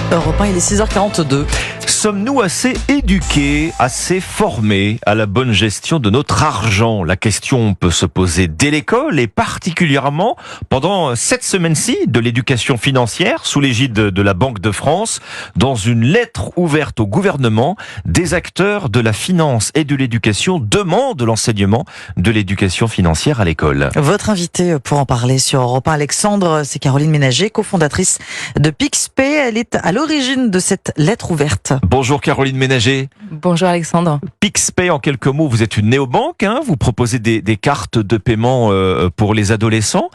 Europe 1, il est 6h42. Sommes-nous assez éduqués, assez formés à la bonne gestion de notre argent? La question peut se poser dès l'école et particulièrement pendant cette semaine-ci de l'éducation financière sous l'égide de la Banque de France. Dans une lettre ouverte au gouvernement, des acteurs de la finance et de l'éducation demandent l'enseignement de l'éducation financière à l'école. Votre invitée pour en parler sur Europe 1, Alexandre, c'est Caroline Ménager, cofondatrice de PixPay. Elle est à l'origine de cette lettre ouverte. Bonjour Caroline Ménager. Bonjour Alexandre. PixPay, en quelques mots, vous êtes une néobanque, vous proposez des cartes de paiement pour les adolescents.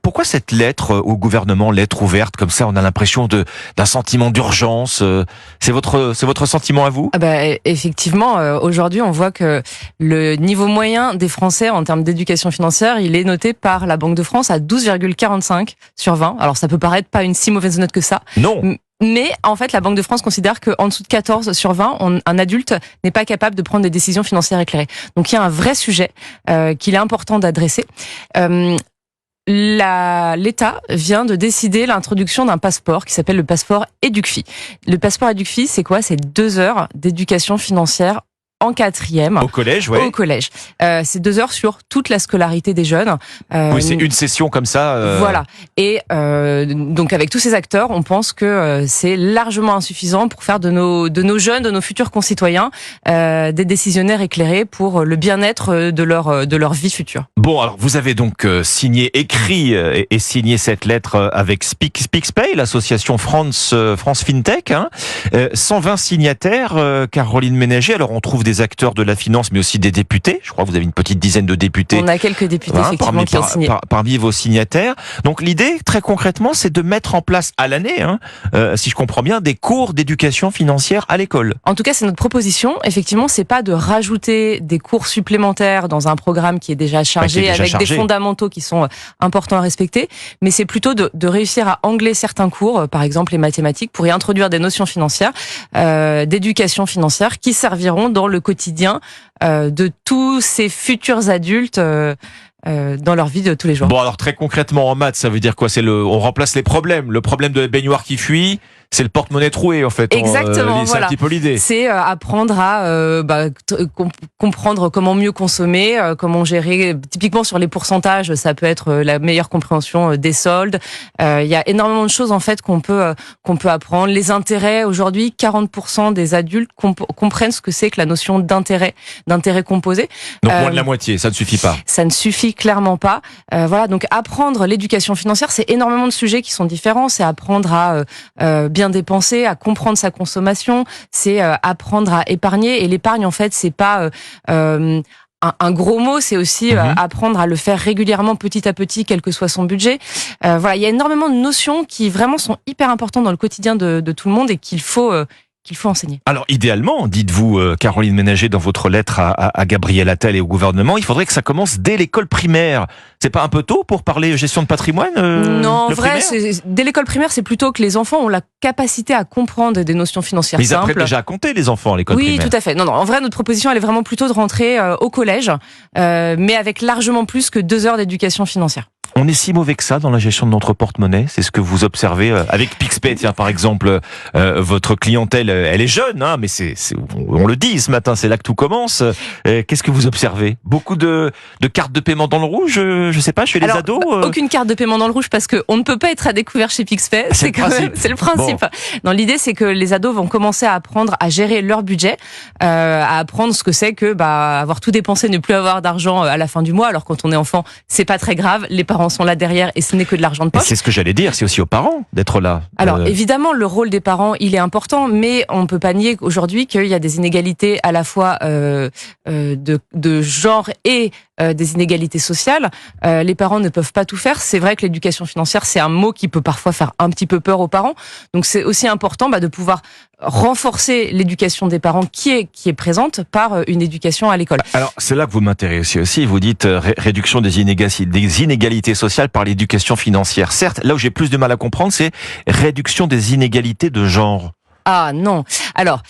Pourquoi cette lettre au gouvernement, lettre ouverte comme ça? On a l'impression d'un sentiment d'urgence. C'est votre sentiment à vous? Effectivement, aujourd'hui on voit que le niveau moyen des Français en termes d'éducation financière, il est noté par la Banque de France à 12,45 sur 20. Alors ça peut paraître pas une si mauvaise note que ça. Non. Mais en fait, la Banque de France considère qu'en dessous de 14 sur 20, un adulte n'est pas capable de prendre des décisions financières éclairées. Donc il y a un vrai sujet qu'il est important d'adresser. L'État vient de décider l'introduction d'un passeport qui s'appelle le passeport EducFi. Le passeport EducFi, c'est quoi? C'est 2 heures d'éducation financière en 4e. Au collège, ouais. Au collège. C'est 2 heures sur toute la scolarité des jeunes. Oui, c'est une session comme ça. Voilà. Et donc avec tous ces acteurs, on pense que c'est largement insuffisant pour faire de nos jeunes, de nos futurs concitoyens, des décisionnaires éclairés pour le bien-être de leur vie future. Bon, alors vous avez donc écrit et signé cette lettre avec PixPay, l'association France FinTech. 120 signataires, Caroline Ménager. Alors on trouve des acteurs de la finance, mais aussi des députés. Je crois que vous avez une petite dizaine de députés. On a quelques députés, effectivement, qui ont signé. Parmi vos signataires. Donc l'idée, très concrètement, c'est de mettre en place à l'année, si je comprends bien, des cours d'éducation financière à l'école. En tout cas, c'est notre proposition. Effectivement, c'est pas de rajouter des cours supplémentaires dans un programme qui est déjà chargé, des fondamentaux qui sont importants à respecter, mais c'est plutôt de réussir à angler certains cours, par exemple les mathématiques, pour y introduire des notions financières, d'éducation financière, qui serviront dans le quotidien de tous ces futurs adultes dans leur vie de tous les jours. Bon, alors très concrètement en maths, ça veut dire quoi? On remplace les problèmes. Le problème de la baignoire qui fuit, c'est le porte-monnaie troué en fait. Exactement, c'est un petit peu l'idée. C'est apprendre à comprendre comment mieux consommer, comment gérer. Typiquement sur les pourcentages, ça peut être la meilleure compréhension des soldes. Il y a énormément de choses en fait qu'on peut apprendre. Les intérêts, aujourd'hui, 40% des adultes comprennent ce que c'est que la notion d'intérêt composé. Donc moins de la moitié, ça ne suffit pas. Ça ne suffit clairement pas. Voilà, donc apprendre l'éducation financière, c'est énormément de sujets qui sont différents. C'est apprendre à bien dépenser, à comprendre sa consommation, c'est apprendre à épargner. Et l'épargne, en fait, c'est pas un gros mot, c'est aussi apprendre à le faire régulièrement, petit à petit, quel que soit son budget. Voilà, il y a énormément de notions qui vraiment sont hyper importantes dans le quotidien de tout le monde et qu'il faut enseigner. Alors idéalement, dites-vous Caroline Ménager dans votre lettre à Gabriel Attal et au gouvernement, il faudrait que ça commence dès l'école primaire. C'est pas un peu tôt pour parler gestion de patrimoine? Non, en vrai, dès l'école primaire, c'est plutôt que les enfants ont la capacité à comprendre des notions financières simples. Ils apprennent déjà à compter, les enfants, à l'école primaire. Oui, tout à fait. Non, en vrai, notre proposition, elle est vraiment plutôt de rentrer au collège, mais avec largement plus que 2 heures d'éducation financière. On est si mauvais que ça dans la gestion de notre porte-monnaie? C'est ce que vous observez avec PixPay. Tiens, par exemple, votre clientèle, elle est jeune, mais on le dit ce matin, c'est là que tout commence. Qu'est-ce que vous observez? Beaucoup de cartes de paiement dans le rouge, je sais pas, chez les ados? Aucune carte de paiement dans le rouge parce qu'on ne peut pas être à découvert chez PixPay. C'est le principe. Bon. Non, l'idée, c'est que les ados vont commencer à apprendre à gérer leur budget, à apprendre ce que c'est que avoir tout dépensé, ne plus avoir d'argent à la fin du mois. Alors quand on est enfant, c'est pas très grave. Les parents sont là derrière et ce n'est que de l'argent de poche. C'est ce que j'allais dire, c'est aussi aux parents d'être là. Alors évidemment, le rôle des parents, il est important, mais on ne peut pas nier aujourd'hui qu'il y a des inégalités à la fois de genre et des inégalités sociales. Les parents ne peuvent pas tout faire. C'est vrai que l'éducation financière, c'est un mot qui peut parfois faire un petit peu peur aux parents. Donc c'est aussi important de pouvoir renforcer l'éducation des parents qui est présente par une éducation à l'école. Alors c'est là que vous m'intéressez aussi. Vous dites réduction des inégalités sociales par l'éducation financière. Certes, là où j'ai plus de mal à comprendre, c'est réduction des inégalités de genre. Ah non. Alors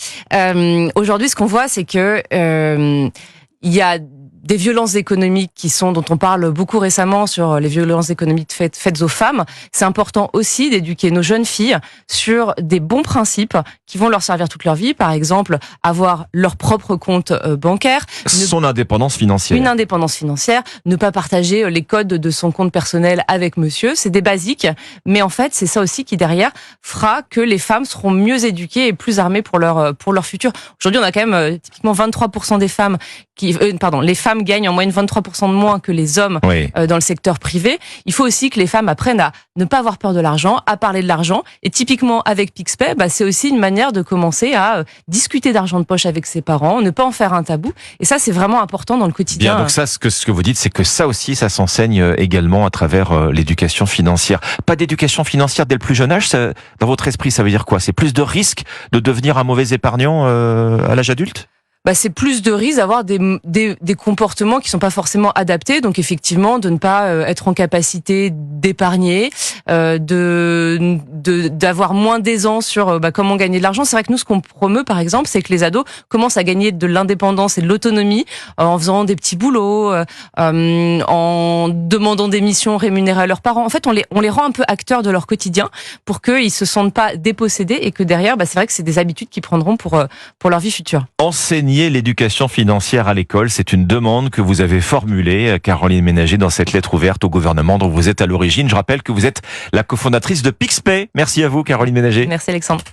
aujourd'hui, ce qu'on voit, c'est que il y a des violences économiques dont on parle beaucoup récemment sur les violences économiques faites aux femmes, c'est important aussi d'éduquer nos jeunes filles sur des bons principes qui vont leur servir toute leur vie. Par exemple, avoir leur propre compte bancaire. Son indépendance financière. Une indépendance financière, ne pas partager les codes de son compte personnel avec monsieur, c'est des basiques, mais en fait, c'est ça aussi qui derrière fera que les femmes seront mieux éduquées et plus armées pour leur futur. Aujourd'hui, on a quand même typiquement 23% des femmes les femmes gagnent en moyenne 23% de moins que les hommes dans le secteur privé. Il faut aussi que les femmes apprennent à ne pas avoir peur de l'argent, à parler de l'argent. Et typiquement avec PixPay, c'est aussi une manière de commencer à discuter d'argent de poche avec ses parents, ne pas en faire un tabou. Et ça, c'est vraiment important dans le quotidien. Bien, donc ça, ce que vous dites, c'est que ça aussi, ça s'enseigne également à travers l'éducation financière. Pas d'éducation financière dès le plus jeune âge, dans votre esprit, ça veut dire quoi? C'est plus de risque de devenir un mauvais épargnant à l'âge adulte? C'est plus de risque d'avoir des comportements qui sont pas forcément adaptés. Donc effectivement, de ne pas être en capacité d'épargner, d'avoir moins d'aisance sur comment gagner de l'argent. C'est vrai que nous, ce qu'on promeut, par exemple, c'est que les ados commencent à gagner de l'indépendance et de l'autonomie en faisant des petits boulots, en demandant des missions rémunérées à leurs parents. En fait, on les rend un peu acteurs de leur quotidien pour qu'ils se sentent pas dépossédés et que derrière, c'est vrai que c'est des habitudes qu'ils prendront pour leur vie future. Enseigner l'éducation financière à l'école, c'est une demande que vous avez formulée, Caroline Ménager, dans cette lettre ouverte au gouvernement dont vous êtes à l'origine. Je rappelle que vous êtes la cofondatrice de PixPay. Merci à vous, Caroline Ménager. Merci Alexandre.